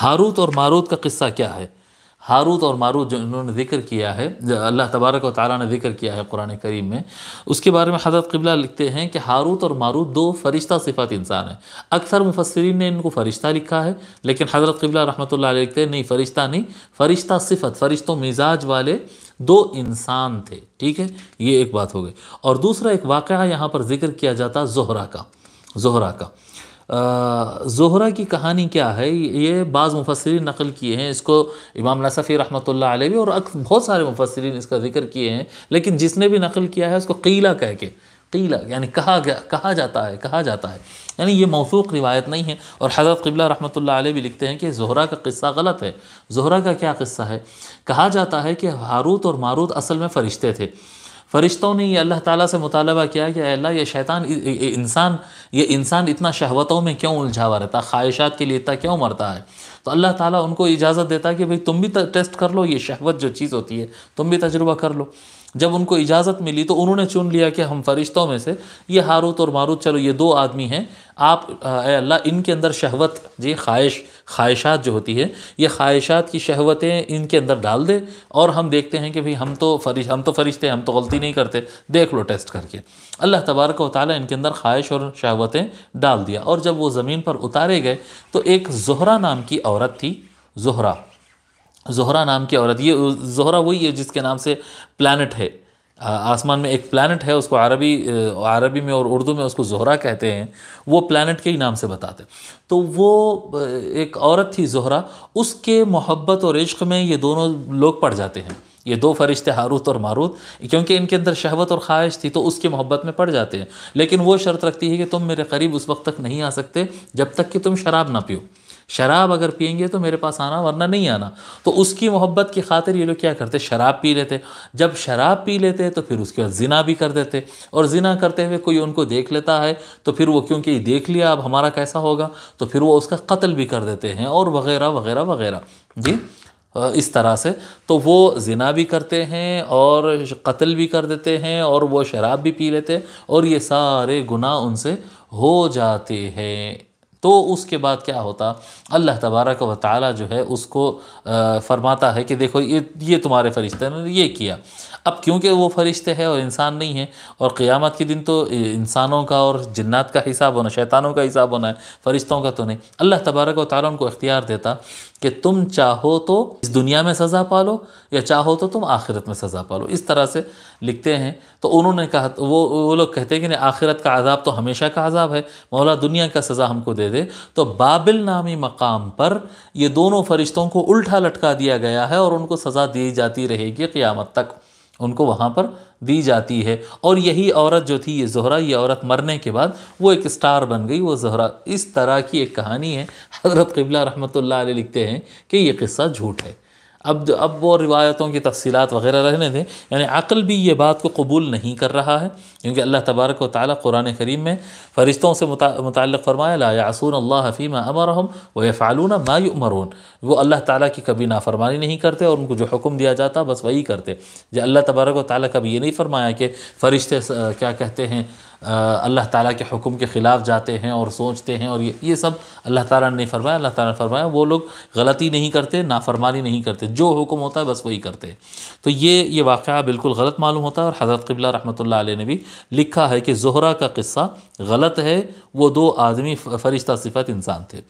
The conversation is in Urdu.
ہاروت اور ماروت کا قصہ کیا ہے؟ ہاروت اور ماروت جو انہوں نے ذکر کیا ہے، جو اللہ تبارک و تعالیٰ نے ذکر کیا ہے قرآن کریم میں، اس کے بارے میں حضرت قبلہ لکھتے ہیں کہ ہاروت اور ماروت دو فرشتہ صفات انسان ہیں۔ اکثر مفسرین نے ان کو فرشتہ لکھا ہے، لیکن حضرت قبلہ رحمۃ اللہ علیہ لکھتے ہیں نہیں، فرشتہ نہیں، فرشتہ صفت، فرشتوں مزاج والے دو انسان تھے، ٹھیک ہے، یہ ایک بات ہو گئی۔ اور دوسرا ایک واقعہ یہاں پر ذکر کیا جاتا زہرہ کا، زہرہ کا۔ زہرہ کی کہانی کیا ہے، یہ بعض مفسرین نقل کیے ہیں، اس کو امام نصفی رحمۃ اللہ علیہ بھی اور بہت سارے مفسرین اس کا ذکر کیے ہیں، لیکن جس نے بھی نقل کیا ہے اس کو قیلہ کہہ کے، قیلہ یعنی کہا جاتا ہے، یعنی یہ موثوق روایت نہیں ہے۔ اور حضرت قبلہ رحمۃ اللہ علیہ بھی لکھتے ہیں کہ زہرہ کا قصہ غلط ہے۔ زہرہ کا کیا قصہ ہے؟ کہا جاتا ہے کہ ہاروت اور ماروت اصل میں فرشتے تھے۔ فرشتوں نے یہ اللہ تعالیٰ سے مطالبہ کیا کہ اے اللہ یہ شیطان یہ انسان اتنا شہوتوں میں کیوں الجھا ہوا رہتا، خواہشات کے لیے اتنا کیوں مرتا ہے؟ تو اللہ تعالیٰ ان کو اجازت دیتا ہے کہ بھئی تم بھی ٹیسٹ کر لو، یہ شہوت جو چیز ہوتی ہے تم بھی تجربہ کر لو۔ جب ان کو اجازت ملی تو انہوں نے چن لیا کہ ہم فرشتوں میں سے یہ ہاروت اور ماروت، چلو یہ دو آدمی ہیں، آپ اے اللہ ان کے اندر شہوت، جی خواہشات جو ہوتی ہے، یہ خواہشات کی شہوتیں ان کے اندر ڈال دے، اور ہم دیکھتے ہیں کہ بھئی ہم تو فرشتے، ہم تو غلطی نہیں کرتے، دیکھ لو ٹیسٹ کر کے۔ اللہ تبارک و تعالیٰ ان کے اندر خواہش اور شہوتیں ڈال دیا، اور جب وہ زمین پر اتارے گئے تو ایک زہرہ نام کی عورت تھی، زہرہ نام کی عورت، یہ زہرہ وہی ہے جس کے نام سے پلانٹ ہے، آسمان میں ایک پلانٹ ہے، اس کو عربی میں اور اردو میں اس کو زہرہ کہتے ہیں، وہ پلانٹ کے ہی نام سے بتاتے۔ تو وہ ایک عورت تھی زہرہ، اس کے محبت اور عشق میں یہ دونوں لوگ پڑ جاتے ہیں، یہ دو فرشتے ہاروت اور ماروت، کیونکہ ان کے اندر شہوت اور خواہش تھی تو اس کی محبت میں پڑ جاتے ہیں، لیکن وہ شرط رکھتی ہے کہ تم میرے قریب اس وقت تک نہیں آ سکتے جب تک کہ تم شراب نہ پیو، شراب اگر پئیں گے تو میرے پاس آنا، ورنہ نہیں آنا۔ تو اس کی محبت کی خاطر یہ لوگ کیا کرتے، شراب پی لیتے، جب شراب پی لیتے تو پھر اس کے بعد زنا بھی کر دیتے، اور زنا کرتے ہوئے کوئی ان کو دیکھ لیتا ہے تو پھر وہ کیونکہ یہ دیکھ لیا اب ہمارا کیسا ہوگا، تو پھر وہ اس کا قتل بھی کر دیتے ہیں، اور وغیرہ وغیرہ وغیرہ، جی اس طرح سے۔ تو وہ زنا بھی کرتے ہیں اور قتل بھی کر دیتے ہیں، اور وہ شراب بھی پی لیتے، اور یہ سارے گناہ ان سے ہو جاتے ہیں۔ تو اس کے بعد کیا ہوتا، اللہ تبارک و تعالیٰ جو ہے اس کو فرماتا ہے کہ دیکھو یہ تمہارے فرشتے نے یہ کیا۔ اب کیونکہ وہ فرشتے ہیں اور انسان نہیں ہیں، اور قیامت کے دن تو انسانوں کا اور جنات کا حساب ہونا، شیطانوں کا حساب ہونا ہے، فرشتوں کا تو نہیں، اللہ تبارک و تعالیٰ ان کو اختیار دیتا کہ تم چاہو تو اس دنیا میں سزا پالو، یا چاہو تو تم آخرت میں سزا پالو، اس طرح سے لکھتے ہیں۔ تو انہوں نے کہا، وہ لوگ کہتے ہیں کہ نہیں، آخرت کا عذاب تو ہمیشہ کا عذاب ہے، مولا دنیا کا سزا ہم کو دے دے۔ تو بابل نامی مقام پر یہ دونوں فرشتوں کو الٹا لٹکا دیا گیا ہے، اور ان کو سزا دی جاتی رہے گی قیامت تک، ان کو وہاں پر دی جاتی ہے۔ اور یہی عورت جو تھی، یہ زہرہ، یہ عورت مرنے کے بعد وہ ایک سٹار بن گئی، وہ زہرہ۔ اس طرح کی ایک کہانی ہے۔ حضرت قبلہ رحمۃ اللہ علیہ لکھتے ہیں کہ یہ قصہ جھوٹ ہے۔ اب وہ روایتوں کی تفصیلات وغیرہ رہنے دیں، یعنی عقل بھی یہ بات کو قبول نہیں کر رہا ہے، کیونکہ اللہ تبارک و تعالیٰ قرآن کریم میں فرشتوں سے متعلق فرمایا لا یعصون اللہ فیما امرہم ویفعلون ما یؤمرون، وہ اللہ تعالیٰ کی کبھی نافرمانی نہیں کرتے، اور ان کو جو حکم دیا جاتا بس وہی کرتے۔ جو اللہ تبارک و تعالیٰ کبھی یہ نہیں فرمایا کہ فرشتے کیا کہتے ہیں، اللہ تعالیٰ کے حکم کے خلاف جاتے ہیں اور سوچتے ہیں، اور یہ سب اللہ تعالیٰ نے نہیں فرمایا۔ اللہ تعالیٰ نے فرمایا وہ لوگ غلطی نہیں کرتے، نافرمانی نہیں کرتے، جو حکم ہوتا ہے بس وہی کرتے ہیں۔ تو یہ واقعہ بالکل غلط معلوم ہوتا ہے، اور حضرت قبلہ رحمۃ اللہ علیہ نے بھی لکھا ہے کہ زہرہ کا قصہ غلط ہے، وہ دو آدمی فرشتہ صفت انسان تھے۔